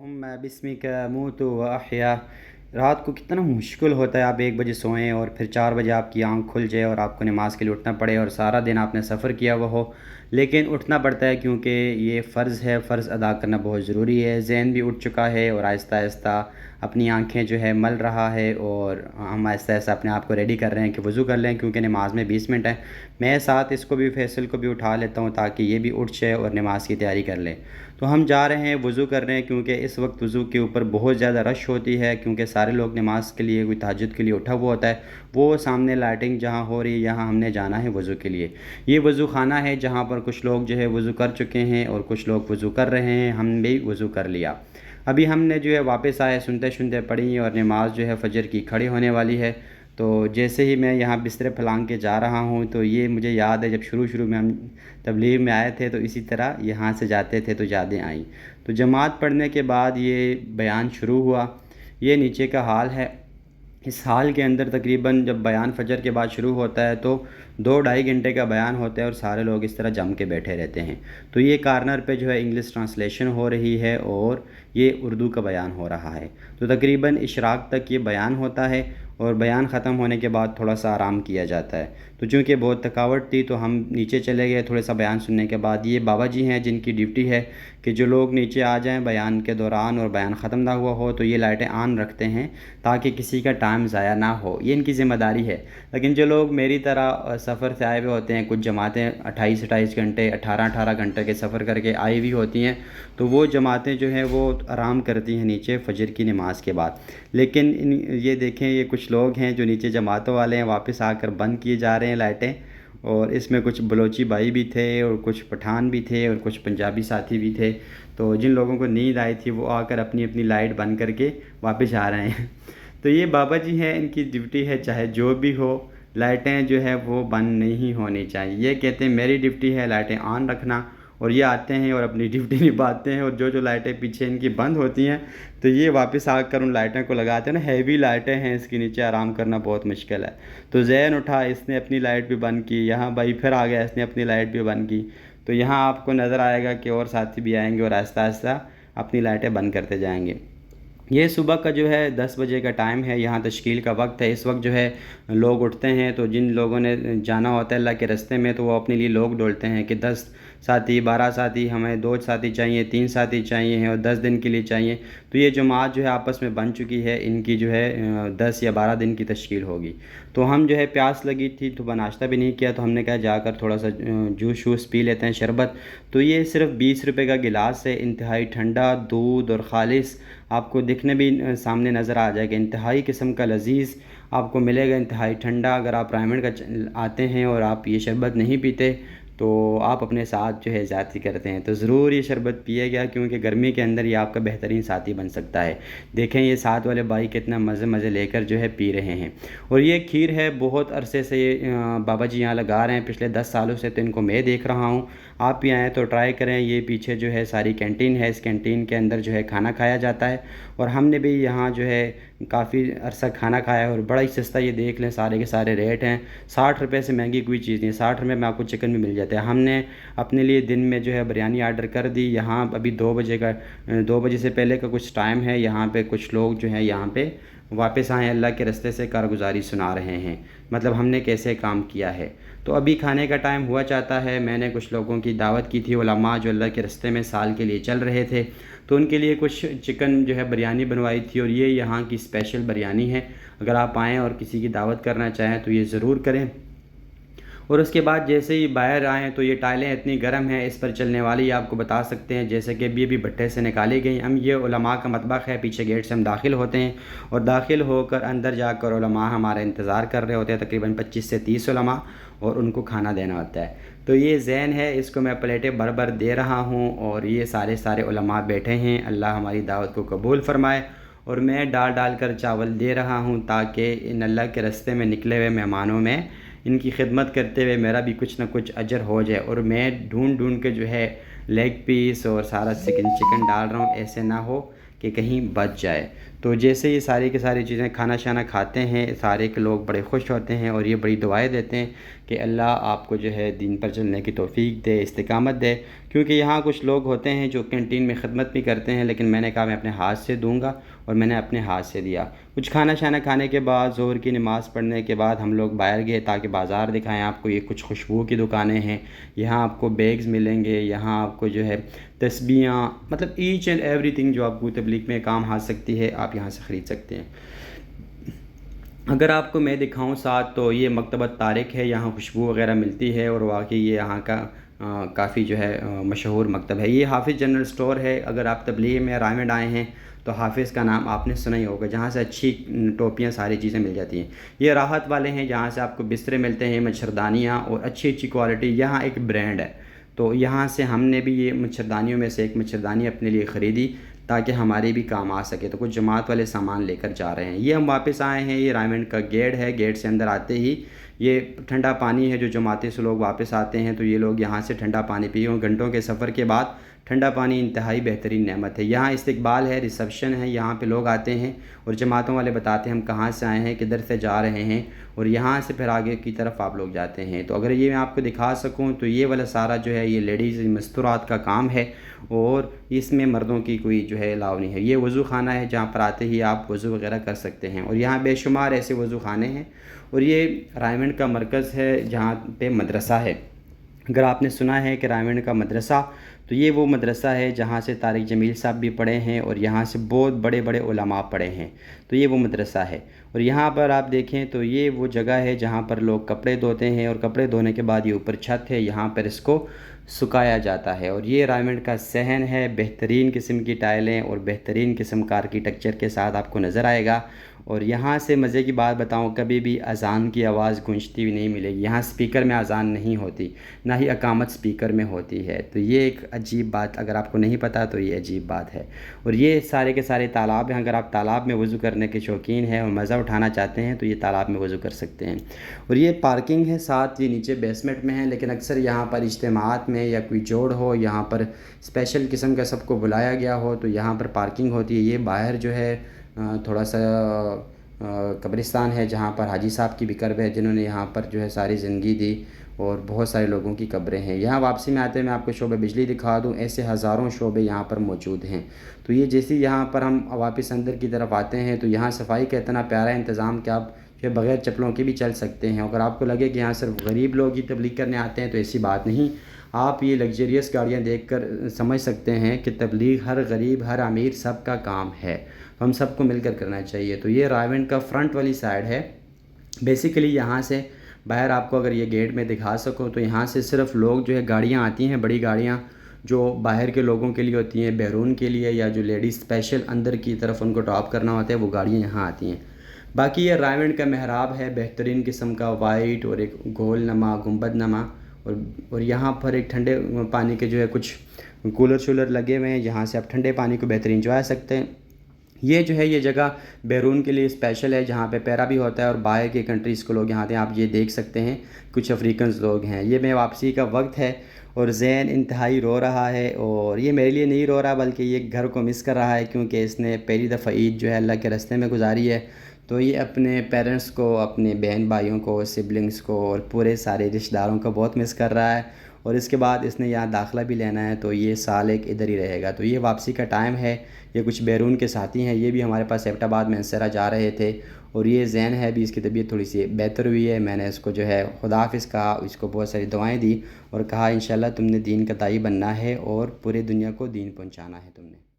اللہم بسمک اموت و احیا۔ رات کو کتنا مشکل ہوتا ہے آپ 1 بجے سوئیں اور پھر 4 بجے آپ کی آنکھ کھل جائے اور آپ کو نماز کے لیے اٹھنا پڑے اور سارا دن آپ نے سفر کیا ہوا ہو، لیکن اٹھنا پڑتا ہے کیونکہ یہ فرض ہے، فرض ادا کرنا بہت ضروری ہے۔ ذہن بھی اٹھ چکا ہے اور آہستہ آہستہ اپنی آنکھیں جو ہے مل رہا ہے اور ہم آہستہ آہستہ اپنے آپ کو ریڈی کر رہے ہیں کہ وضو کر لیں، کیونکہ نماز میں 20 منٹ ہے۔ میں ساتھ اس کو بھی، فیصل کو بھی اٹھا لیتا ہوں تاکہ یہ بھی اٹھ جائے اور نماز کی تیاری کر لے۔ تو ہم جا رہے ہیں وضو کر رہے ہیں، کیونکہ اس وقت وضو کے اوپر بہت زیادہ رش ہوتی ہے، کیونکہ سارے لوگ نماز کے لیے، کوئی تہجد کے لیے اٹھا ہوا ہوتا ہے۔ وہ سامنے لائٹنگ جہاں ہو رہی ہے، یہاں ہم نے جانا ہے وضو کے لیے۔ یہ وضو خانہ ہے جہاں پر کچھ لوگ جو ہے وضو کر چکے ہیں اور کچھ لوگ وضو کر رہے ہیں، ہم بھی وضو کر لیا۔ ابھی ہم نے جو ہے واپس آئے، سنتے پڑھی اور نماز جو ہے فجر کی کھڑی ہونے والی ہے۔ تو جیسے ہی میں یہاں بستر پھلانگ کے جا رہا ہوں تو یہ مجھے یاد ہے جب شروع میں ہم تبلیغ میں آئے تھے تو اسی طرح یہاں سے جاتے تھے تو یادیں آئیں۔ تو جماعت پڑھنے کے بعد یہ بیان شروع ہوا۔ یہ نیچے کا حال ہے۔ اس حال کے اندر تقریباً جب بیان فجر کے بعد شروع ہوتا ہے تو 2-2.5 گھنٹے کا بیان ہوتا ہے اور سارے لوگ اس طرح جم کے بیٹھے رہتے ہیں۔ تو یہ کارنر پہ جو ہے انگلش ٹرانسلیشن ہو رہی ہے اور یہ اردو کا بیان ہو رہا ہے۔ تو تقریباً اشراق تک یہ بیان ہوتا ہے اور بیان ختم ہونے کے بعد تھوڑا سا آرام کیا جاتا ہے۔ تو چونکہ بہت تھکاوٹ تھی تو ہم نیچے چلے گئے تھوڑا سا بیان سننے کے بعد۔ یہ بابا جی ہیں جن کی ڈیوٹی ہے کہ جو لوگ نیچے آ جائیں بیان کے دوران اور بیان ختم نہ ہوا ہو تو یہ لائٹیں آن رکھتے ہیں تاکہ کسی کا ٹائم ضائع نہ ہو، یہ ان کی ذمہ داری ہے۔ لیکن جو لوگ میری طرح سفر سے آئے ہوئے ہوتے ہیں، کچھ جماعتیں 28-28 گھنٹے 18-18 گھنٹے کے سفر کر کے آئی ہوئی ہوتی ہیں، تو وہ جماعتیں جو ہیں وہ آرام کرتی ہیں نیچے فجر کی نماز کے بعد۔ لیکن یہ دیکھیں، یہ کچھ لوگ ہیں جو نیچے جماعتوں والے ہیں، واپس آ کر بند کیے جا رہے ہیں لائٹیں، اور اس میں کچھ بلوچی بھائی بھی تھے اور کچھ پٹھان بھی تھے اور کچھ پنجابی ساتھی بھی تھے۔ تو جن لوگوں کو نیند آئی تھی وہ آ کر اپنی اپنی لائٹ بند کر کے واپس آ رہے ہیں۔ تو یہ بابا جی ہیں، ان کی ڈیوٹی ہے چاہے جو بھی ہو، لائٹیں جو ہے وہ بند نہیں ہونی چاہیے۔ یہ کہتے ہیں میری ڈیوٹی ہے لائٹیں آن رکھنا، اور یہ آتے ہیں اور اپنی ڈیوٹی نبھاتے ہیں، اور جو لائٹیں پیچھے ان کی بند ہوتی ہیں تو یہ واپس آ کر ان لائٹوں کو لگاتے ہیں نا۔ ہیوی لائٹیں ہیں، اس کے نیچے آرام کرنا بہت مشکل ہے۔ تو ذہن اٹھا، اس نے اپنی لائٹ بھی بند کی، یہاں بھائی پھر آ گیا، اس نے اپنی لائٹ بھی بند کی۔ تو یہاں آپ کو نظر آئے گا کہ اور ساتھی بھی آئیں گے اور آہستہ آہستہ اپنی لائٹیں بند کرتے جائیں گے۔ یہ صبح کا جو ہے 10 بجے کا ٹائم ہے، یہاں تشکیل کا وقت ہے۔ اس وقت جو ہے لوگ اٹھتے ہیں، تو جن لوگوں نے جانا ہوتا ہے اللہ کے راستے میں تو وہ اپنے لیے لوگ ڈھونڈتے ہیں کہ 10 ساتھی 12 ساتھی، ہمیں 2 ساتھی چاہیے، 3 ساتھی چاہیے ہیں اور 10 دن کے لیے چاہیے۔ تو یہ جماعت جو ہے آپس میں بن چکی ہے، ان کی جو ہے 10 یا 12 دن کی تشکیل ہوگی۔ تو ہم جو ہے پیاس لگی تھی تو ناشتہ بھی نہیں کیا، تو ہم نے کہا جا کر تھوڑا سا جوس پی لیتے ہیں، شربت۔ تو یہ صرف 20 روپے کا گلاس ہے، انتہائی ٹھنڈا دودھ اور خالص، آپ کو دکھنے بھی سامنے نظر آ جائے گا، انتہائی قسم کا لذیذ آپ کو ملے گا، انتہائی ٹھنڈا۔ اگر آپ رائمنڈ کا آتے ہیں اور آپ یہ شربت نہیں پیتے تو آپ اپنے ساتھ جو ہے زیادتی کرتے ہیں، تو ضرور یہ شربت پیے گا، کیونکہ گرمی کے اندر یہ آپ کا بہترین ساتھی بن سکتا ہے۔ دیکھیں یہ ساتھ والے بھائی کتنا مزے لے کر جو ہے پی رہے ہیں۔ اور یہ کھیر ہے، بہت عرصے سے یہ بابا جی یہاں لگا رہے ہیں، پچھلے 10 سالوں سے تو ان کو میں دیکھ رہا ہوں۔ آپ بھی آئیں تو ٹرائی کریں۔ یہ پیچھے جو ہے ساری کینٹین ہے، اس کینٹین کے اندر جو ہے کھانا کھایا جاتا ہے، اور ہم نے بھی یہاں جو ہے کافی عرصہ کھانا کھایا ہے، اور بڑا ہی سستا، یہ دیکھ لیں سارے کے سارے ریٹ ہیں، 60 روپے سے مہنگی کوئی چیز نہیں ہے۔ 60 روپے میں آپ کو چکن بھی مل جاتا ہے۔ ہم نے اپنے لیے دن میں جو ہے بریانی آرڈر کر دی۔ یہاں ابھی 2 بجے سے پہلے کا کچھ ٹائم ہے، یہاں پہ کچھ لوگ جو ہیں یہاں پہ واپس آئے اللہ کے راستے سے کارگزاری سنا رہے ہیں، مطلب ہم نے کیسے کام کیا ہے۔ تو ابھی کھانے کا ٹائم ہوا چاہتا ہے۔ میں نے کچھ لوگوں کی دعوت کی تھی، علماء جو اللہ کے راستے میں سال کے لیے چل رہے تھے، تو ان کے لیے کچھ چکن جو ہے بریانی بنوائی تھی، اور یہ یہاں کی اسپیشل بریانی ہے۔ اگر آپ آئیں اور کسی کی دعوت کرنا چاہیں تو یہ ضرور کریں۔ اور اس کے بعد جیسے ہی باہر آئیں تو یہ ٹائلیں اتنی گرم ہیں، اس پر چلنے والی آپ کو بتا سکتے ہیں، جیسے کہ ابھی بھٹے سے نکالی گئی۔ ہم یہ علماء کا مطبخ ہے، پیچھے گیٹ سے ہم داخل ہوتے ہیں، اور داخل ہو کر اندر جا کر علماء ہمارا انتظار کر رہے ہوتے ہیں، تقریباً 25 سے 30 علماء، اور ان کو کھانا دینا ہوتا ہے۔ تو یہ ذہن ہے، اس کو میں پلیٹیں بھر دے رہا ہوں، اور یہ سارے علماء بیٹھے ہیں۔ اللہ ہماری دعوت کو قبول فرمائے۔ اور میں ڈال کر چاول دے رہا ہوں تاکہ ان اللہ کے راستے میں نکلے ہوئے مہمانوں میں ان کی خدمت کرتے ہوئے میرا بھی کچھ نہ کچھ اجر ہو جائے۔ اور میں ڈھونڈ کے جو ہے لیگ پیس اور سارا چکن ڈال رہا ہوں، ایسے نہ ہو کہ کہیں بچ جائے۔ تو جیسے یہ ساری کی ساری چیزیں کھانا شانا کھاتے ہیں، سارے کے لوگ بڑے خوش ہوتے ہیں، اور یہ بڑی دعائیں دیتے ہیں کہ اللہ آپ کو جو ہے دین پر چلنے کی توفیق دے، استقامت دے، کیونکہ یہاں کچھ لوگ ہوتے ہیں جو کینٹین میں خدمت بھی کرتے ہیں، لیکن میں نے کہا میں اپنے ہاتھ سے دوں گا، اور میں نے اپنے ہاتھ سے دیا۔ کچھ کھانا شانا کھانے کے بعد، ظہر کی نماز پڑھنے کے بعد ہم لوگ باہر گئے تاکہ بازار دکھائیں آپ کو۔ یہ کچھ خوشبو کی دکانیں ہیں، یہاں آپ کو بیگز ملیں گے، یہاں آپ کو جو ہے تسبیحاں، مطلب ایچ اینڈ ایوری تھنگ جو آپ کو تبلیغ میں کام آ سکتی ہے، آپ یہاں سے خرید سکتے ہیں۔ اگر آپ کو میں دکھاؤں ساتھ، تو یہ مکتبۃ طارق ہے، یہاں خوشبو وغیرہ ملتی ہے، اور واقعی یہ یہاں کا کافی جو ہے مشہور مکتب ہے۔ یہ حافظ جنرل سٹور ہے، اگر آپ تبلیغ میں رائمنڈ آئے ہیں تو حافظ کا نام آپ نے سنا ہی ہوگا، جہاں سے اچھی ٹوپیاں ساری چیزیں مل جاتی ہیں۔ یہ راحت والے ہیں، جہاں سے آپ کو بسترے ملتے ہیں، مچھردانیاں، اور اچھی اچھی کوالٹی، یہاں ایک برانڈ ہے، تو یہاں سے ہم نے بھی یہ مچھردانیوں میں سے ایک مچھردانی اپنے لیے خریدی تاکہ ہمارے بھی کام آ سکے، تو کچھ جماعت والے سامان لے کر جا رہے ہیں۔ یہ ہم واپس آئے ہیں، یہ رائمنڈ کا گیٹ ہے، گیٹ سے اندر آتے ہی یہ ٹھنڈا پانی ہے، جو جماعتیں سے لوگ واپس آتے ہیں تو یہ لوگ یہاں سے ٹھنڈا پانی پیے، گھنٹوں کے سفر کے بعد ٹھنڈا پانی انتہائی بہترین نعمت ہے۔ یہاں استقبال ہے، ریسیپشن ہے، یہاں پہ لوگ آتے ہیں اور جماعتوں والے بتاتے ہیں ہم کہاں سے آئے ہیں، کدھر سے جا رہے ہیں، اور یہاں سے پھر آگے کی طرف آپ لوگ جاتے ہیں۔ تو اگر یہ میں آپ کو دکھا سکوں تو یہ والا سارا جو ہے یہ لیڈیز مستورات کا کام ہے، اور اس میں مردوں کی کوئی جو ہے الاؤ نہیں ہے۔ یہ وضو خانہ ہے، جہاں پر آتے ہی آپ وضو وغیرہ کر سکتے ہیں، اور یہاں بے شمار ایسے وضو خانے ہیں، اور یہ رائمنڈ کا مرکز ہے جہاں پہ مدرسہ ہے۔ اگر آپ نے سنا ہے کہ رائمنڈ کا مدرسہ، تو یہ وہ مدرسہ ہے جہاں سے طارق جمیل صاحب بھی پڑھے ہیں، اور یہاں سے بہت بڑے بڑے علماء پڑھے ہیں، تو یہ وہ مدرسہ ہے۔ اور یہاں پر آپ دیکھیں تو یہ وہ جگہ ہے جہاں پر لوگ کپڑے دھوتے ہیں، اور کپڑے دھونے کے بعد یہ اوپر چھت ہے، یہاں پر اس کو سکھایا جاتا ہے۔ اور یہ رائمنڈ کا صحن ہے، بہترین قسم کی ٹائلیں اور بہترین قسم کا آرکیٹیکچر کے ساتھ آپ کو نظر آئے گا۔ اور یہاں سے مزے کی بات بتاؤں، کبھی بھی اذان کی آواز گونجتی ہوئی نہیں ملے گی، یہاں سپیکر میں اذان نہیں ہوتی، نہ ہی اقامت سپیکر میں ہوتی ہے، تو یہ ایک عجیب بات، اگر آپ کو نہیں پتہ تو یہ عجیب بات ہے۔ اور یہ سارے کے سارے تالاب ہیں، اگر آپ تالاب میں وضو کرنے کے شوقین ہیں اور مزہ اٹھانا چاہتے ہیں تو یہ تالاب میں وضو کر سکتے ہیں۔ اور یہ پارکنگ ہے ساتھ، یہ نیچے بیسمنٹ میں ہے، لیکن اکثر یہاں پر اجتماعات میں یا کوئی جوڑ ہو، یہاں پر اسپیشل قسم کا سب کو بلایا گیا ہو تو یہاں پر پارکنگ ہوتی ہے۔ یہ باہر جو ہے تھوڑا سا قبرستان ہے، جہاں پر حاجی صاحب کی بھی قبر ہے، جنہوں نے یہاں پر جو ہے ساری زندگی دی، اور بہت سارے لوگوں کی قبریں ہیں۔ یہاں واپسی میں آتے میں آپ کو شعبہ بجلی دکھا دوں، ایسے ہزاروں شعبے یہاں پر موجود ہیں۔ تو یہ جیسے یہاں پر ہم واپس اندر کی طرف آتے ہیں تو یہاں صفائی کا اتنا پیارا انتظام کہ آپ جو ہے بغیر چپلوں کے بھی چل سکتے ہیں۔ اگر آپ کو لگے کہ یہاں صرف غریب لوگ ہی تبلیغ کرنے آتے ہیں تو ایسی بات نہیں، آپ یہ لگزریس گاڑیاں دیکھ کر سمجھ سکتے ہیں کہ تبلیغ ہر غریب، ہر امیر، سب کا کام ہے، ہم سب کو مل کر کرنا چاہیے۔ تو یہ رائمنڈ کا فرنٹ والی سائڈ ہے، بیسیکلی یہاں سے باہر آپ کو اگر یہ گیٹ میں دکھا سکوں تو یہاں سے صرف لوگ جو ہے گاڑیاں آتی ہیں، بڑی گاڑیاں جو باہر کے لوگوں کے لیے ہوتی ہیں، بیرون کے لیے، یا جو لیڈیز اسپیشل اندر کی طرف ان کو ڈراپ کرنا ہوتا ہے، وہ گاڑیاں یہاں آتی ہیں۔ باقی یہ رائمنڈ کا محراب ہے، بہترین قسم کا وائٹ اور ایک گول نما، گنبد نما، اور یہاں پر ایک ٹھنڈے پانی کے جو ہے کچھ کولر شولر لگے ہوئے ہیں، جہاں سے آپ ٹھنڈے پانی کو بہترین انجوائے سکتے ہیں۔ یہ جو ہے یہ جگہ بیرون کے لیے اسپیشل ہے، جہاں پہ پیرا بھی ہوتا ہے، اور باہر کے کنٹریز کو لوگ یہاں آتے ہیں، آپ یہ دیکھ سکتے ہیں کچھ افریقنز لوگ ہیں۔ یہ میں واپسی کا وقت ہے اور ذہن انتہائی رو رہا ہے، اور یہ میرے لیے نہیں رو رہا بلکہ یہ گھر کو مس کر رہا ہے، کیونکہ اس نے پہلی دفعہ عید جو ہے اللہ کے راستے میں گزاری ہے، تو یہ اپنے پیرنٹس کو، اپنے بہن بھائیوں کو، سبلنگس کو، اور پورے سارے رشتہ داروں کو بہت مس کر رہا ہے، اور اس کے بعد اس نے یہاں داخلہ بھی لینا ہے، تو یہ سال ایک ادھر ہی رہے گا۔ تو یہ واپسی کا ٹائم ہے۔ یہ کچھ بیرون کے ساتھی ہیں، یہ بھی ہمارے پاس ایبٹ آباد میں انسیرا جا رہے تھے، اور یہ زین ہے بھی، اس کی طبیعت تھوڑی سی بہتر ہوئی ہے۔ میں نے اس کو جو ہے خدا حافظ کہا، اس کو بہت ساری دعائیں دی، اور کہا انشاءاللہ تم نے دین کا داعی بننا ہے اور پورے دنیا کو دین پہنچانا ہے تم نے۔